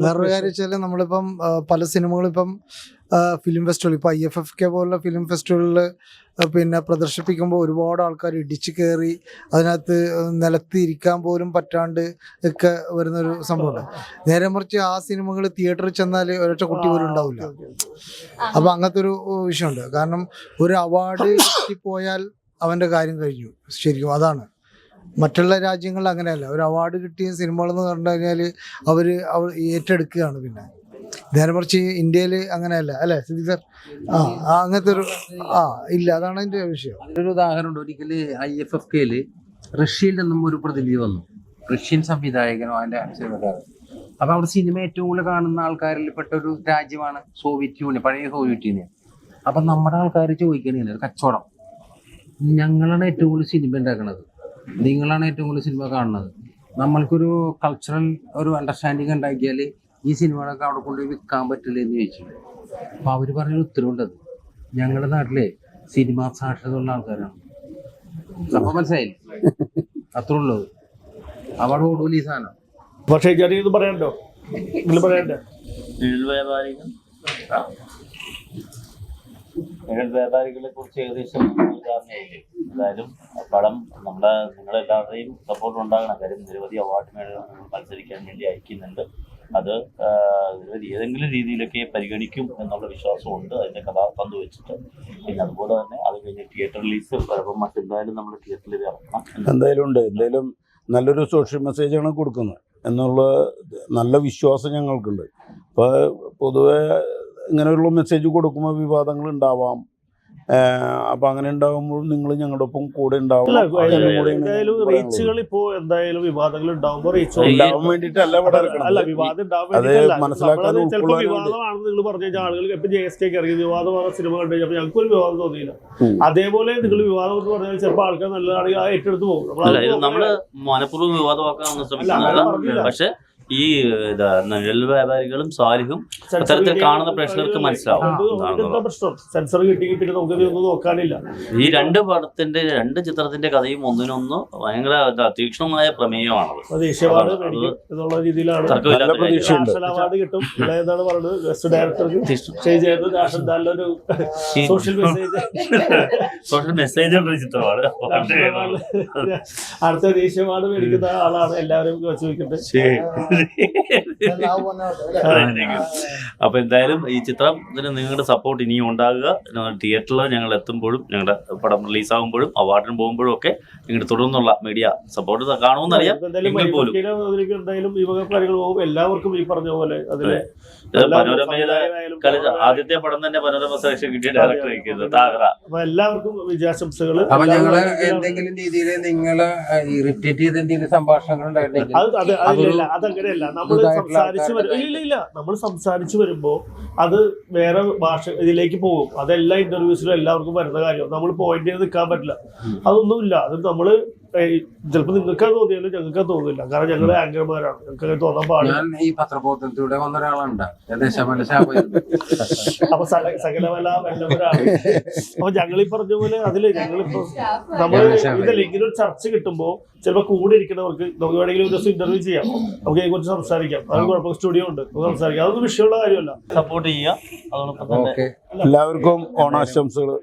വേറൊരു കാര്യം വെച്ചാൽ നമ്മളിപ്പം പല സിനിമകളും ഇപ്പം ഫിലിം ഫെസ്റ്റിവൽ ഇപ്പം IFFK പോലുള്ള ഫിലിം ഫെസ്റ്റിവലിൽ പിന്നെ പ്രദർശിപ്പിക്കുമ്പോൾ ഒരുപാട് ആൾക്കാർ ഇടിച്ചു കയറി അതിനകത്ത് നിലത്ത് ഇരിക്കാൻ പോലും പറ്റാണ്ട് ഒക്കെ വരുന്നൊരു സംഭവമുണ്ട്. നേരെ മറിച്ച് ആ സിനിമകൾ തിയേറ്ററിൽ ചെന്നാൽ ഒരൊറ്റ കുട്ടി പോലും ഉണ്ടാവില്ല. അപ്പം അങ്ങനത്തെ ഒരു വിഷയമുണ്ട്. കാരണം ഒരു അവാർഡ് കിട്ടിപ്പോയാൽ അവൻ്റെ കാര്യം കഴിഞ്ഞു. ശരിക്കും അതാണ്. മറ്റുള്ള രാജ്യങ്ങളിൽ അങ്ങനെയല്ല. ഒരു അവാർഡ് കിട്ടിയ സിനിമകളെന്ന് പറഞ്ഞു കഴിഞ്ഞാൽ അവർ ഏറ്റെടുക്കുകയാണ്. പിന്നെ നേരെ മറിച്ച് ഇന്ത്യയിൽ അങ്ങനെയല്ല അല്ലേ സിദ്ദിഖ് സാർ? അങ്ങനത്തെ ഒരു ഇല്ല. അതാണ് അതിൻ്റെ വിഷയം. അതിനൊരു ഉദാഹരണമുണ്ട്. ഒരിക്കല് IFFK റഷ്യയിൽ നിന്നും ഒരു പ്രതിനിധി വന്നു, റഷ്യൻ സംവിധായകനോ അതിൻ്റെ സിനിമക്കാരൻ. അപ്പം അവിടെ സിനിമ ഏറ്റവും കൂടുതൽ കാണുന്ന ആൾക്കാരിൽ പെട്ട ഒരു രാജ്യമാണ് സോവിയറ്റ് യൂണിയൻ, പഴയ സോവിയറ്റ് യൂണിയൻ. അപ്പം നമ്മുടെ ആൾക്കാർ ചോദിക്കണേ ഒരു കച്ചവടം, ഞങ്ങളാണ് ഏറ്റവും കൂടുതൽ സിനിമ ഉണ്ടാക്കുന്നത്, നിങ്ങളാണ് ഏറ്റവും കൂടുതൽ സിനിമ കാണുന്നത്, നമ്മൾക്കൊരു കൾച്ചറൽ ഒരു അണ്ടർസ്റ്റാൻഡിങ് ഉണ്ടാക്കിയാൽ ഈ സിനിമകളൊക്കെ അവിടെ കൊണ്ടുപോയി വിൽക്കാൻ പറ്റില്ല എന്ന് ചോദിച്ചു. അപ്പോൾ അവർ പറഞ്ഞൊരു ഉത്തരവുണ്ടത്, ഞങ്ങളുടെ നാട്ടിലെ സിനിമാ സാക്ഷരതയുള്ള ആൾക്കാരാണ്. അപ്പം മനസ്സിലായില്ലേ? അത്ര ഉള്ളത് അവിടെ ഓടൂല ഈ സാധനം. പക്ഷേ ഇത് പറയണ്ടോ? പറയണ്ടേ? വ്യാപാരികളെ കുറിച്ച് ഏകദേശം ധാരണയായില്ലേ? എന്തായാലും പടം നിങ്ങളെല്ലാവരുടെയും സപ്പോർട്ട് ഉണ്ടാകണം. കാര്യം നിരവധി അവാർഡ് മേളകൾ മത്സരിക്കാൻ വേണ്ടി അയക്കുന്നുണ്ട്. അത് ഏതെങ്കിലും രീതിയിലൊക്കെ പരിഗണിക്കും എന്നുള്ള വിശ്വാസമുണ്ട്. അതിൻ്റെ കഥാതന്തു വെച്ചിട്ട് പിന്നെ അതുപോലെ തന്നെ അത് കഴിഞ്ഞ് തിയേറ്റർ റിലീസ് വരുമ്പോൾ മറ്റെന്തായാലും നമ്മൾ തിയേറ്ററിൽ ഇറക്കണം. എന്തായാലും നല്ലൊരു സോഷ്യൽ മെസ്സേജാണ് കൊടുക്കുന്നത് എന്നുള്ള നല്ല വിശ്വാസം ഞങ്ങൾക്കുണ്ട്. അപ്പോൾ പൊതുവെ ഇങ്ങനെയുള്ള മെസ്സേജ് കൊടുക്കുമ്പോൾ വിവാദങ്ങൾ ഉണ്ടാവാം. അപ്പോൾ അങ്ങനെ ഉണ്ടാകുമ്പോൾ നിങ്ങൾ ഞങ്ങളുടെ ഒപ്പം കൂടെ ഉണ്ടാവും. റീച്ചുകൾ ഇപ്പോൾ എന്തായാലും വിവാദങ്ങൾ ഉണ്ടാവുമ്പോൾ ഉണ്ടാവാൻ വേണ്ടിയിട്ടല്ല ഇവിടെ അത് മനസ്സിലാക്കാൻ വിവാദമാണെന്ന് നിങ്ങൾ പറഞ്ഞു കഴിഞ്ഞാൽ ആളുകൾ ഇപ്പം JSK ഇറങ്ങി വിവാദമായ സിനിമ കണ്ടു കഴിഞ്ഞാൽ ഞങ്ങൾക്ക് ഒരു വിവാദം തോന്നിയില്ല. അതേപോലെ നിങ്ങൾ വിവാദം എന്ന് പറഞ്ഞാൽ ചിലപ്പോൾ ആൾക്കാർ നല്ലതാണെങ്കിൽ ആ ഏറ്റെടുത്ത് പോകും. നമ്മള് മനഃപൂർവ്വം വിവാദമാക്കാൻ ശ്രമിക്കുന്നില്ല. പക്ഷെ ഈ നിഴൽ വ്യാപാരികളും സാലിഹും അത്തരത്തിൽ കാണുന്ന പ്രേക്ഷകർക്ക് മനസ്സിലാവും. സെൻസർ കിട്ടി പിന്നെ നമുക്കൊന്നും നോക്കാനില്ല. ഈ രണ്ട് ചിത്രത്തിന്റെ കഥയും ഒന്നിനൊന്ന് ഭയങ്കര തീക്ഷ്ണമായ പ്രമേയമാണത്. ദേശീയവാർഡ് എന്നുള്ള രീതിയിലാണ് അവാർഡ് കിട്ടും. എന്താണ് പറയുന്നത്, ബെസ്റ്റ് ഡയറക്ടർക്ക് നല്ലൊരു സോഷ്യൽ മെസ്സേജ് ചിത്രമാണ്. അടുത്ത ദേശീയ അവാർഡ് മേടിക്കുന്ന ആളാണ്. എല്ലാവരും ചോദിക്കട്ടെ. അപ്പൊ എന്തായാലും ഈ ചിത്രത്തിന് നിങ്ങളുടെ സപ്പോർട്ട് ഇനിയും ഉണ്ടാകുക. തിയേറ്ററിൽ ഞങ്ങൾ എത്തുമ്പോഴും ഞങ്ങളുടെ പടം റിലീസാകുമ്പോഴും അവാർഡിന് പോകുമ്പോഴും ഒക്കെ നിങ്ങളുടെ തുടർന്നുള്ള മീഡിയ സപ്പോർട്ട് കാണുമെന്നറിയാം. എന്തായാലും ഈ വക കാര്യങ്ങൾ പോകും. എല്ലാവർക്കും ഈ പറഞ്ഞ പോലെ അതിലെ പനോരമയിലെ ആദ്യത്തെ പടം തന്നെ പനോരമ സെലക്ഷൻ കിട്ടിയ ഡയറക്ടർ അപ്പൊ എല്ലാവർക്കും വിജയാശംസകൾ. അപ്പൊ ഞങ്ങള് എന്തെങ്കിലും രീതിയിൽ നിങ്ങള് ഇറിറ്റേറ്റ് ചെയ്ത എന്തെങ്കിലും സംഭാഷണങ്ങൾ അതങ്ങനെയല്ല. നമ്മൾ സംസാരിച്ചു വരുമ്പോ അത് വേറെ ഭാഷ ഇതിലേക്ക് പോകും. അതെല്ലാ ഇന്റർവ്യൂസിലും എല്ലാവർക്കും വരുന്ന കാര്യം. നമ്മൾ പോയിന്റ് ചെയ്ത് നിൽക്കാൻ പറ്റില്ല. അതൊന്നുമില്ല. അത് നമ്മള് ചിലപ്പോൾ നിങ്ങൾക്ക് തോന്നിയാലും ഞങ്ങൾക്ക് തോന്നില്ല. കാരണം ഞങ്ങൾ ആങ്കർമാരാണ്. ഞങ്ങൾക്ക് തോന്നാൻ പാടില്ല. ഈ പത്രബോധത്തിലൂടെ വന്ന ഒരാളുണ്ട്. അപ്പൊ സകലവല വല്ലവരാണ്. അപ്പൊ ഞങ്ങളീ പറഞ്ഞ പോലെ അതില് ഞങ്ങളിപ്പോ നമ്മൾ ഇതല്ല ഇങ്ങനൊരു ചർച്ച കിട്ടുമ്പോ ചിലപ്പോൾ കൂടെ ഇരിക്കുന്നവർക്ക് നമുക്ക് വേണമെങ്കിൽ ഒരു ദിവസം ഇന്റർവ്യൂ ചെയ്യാം. നമുക്ക് അതിനെ കുറിച്ച് സംസാരിക്കാം. അത് കുഴപ്പം സ്റ്റുഡിയോ ഉണ്ട്, നമുക്ക് സംസാരിക്കാം. അതൊന്നും വിഷയമുള്ള കാര്യമല്ല. സപ്പോർട്ട് ചെയ്യുക. അതോടൊപ്പം തന്നെ എല്ലാവർക്കും ഓണാശംസകൾ.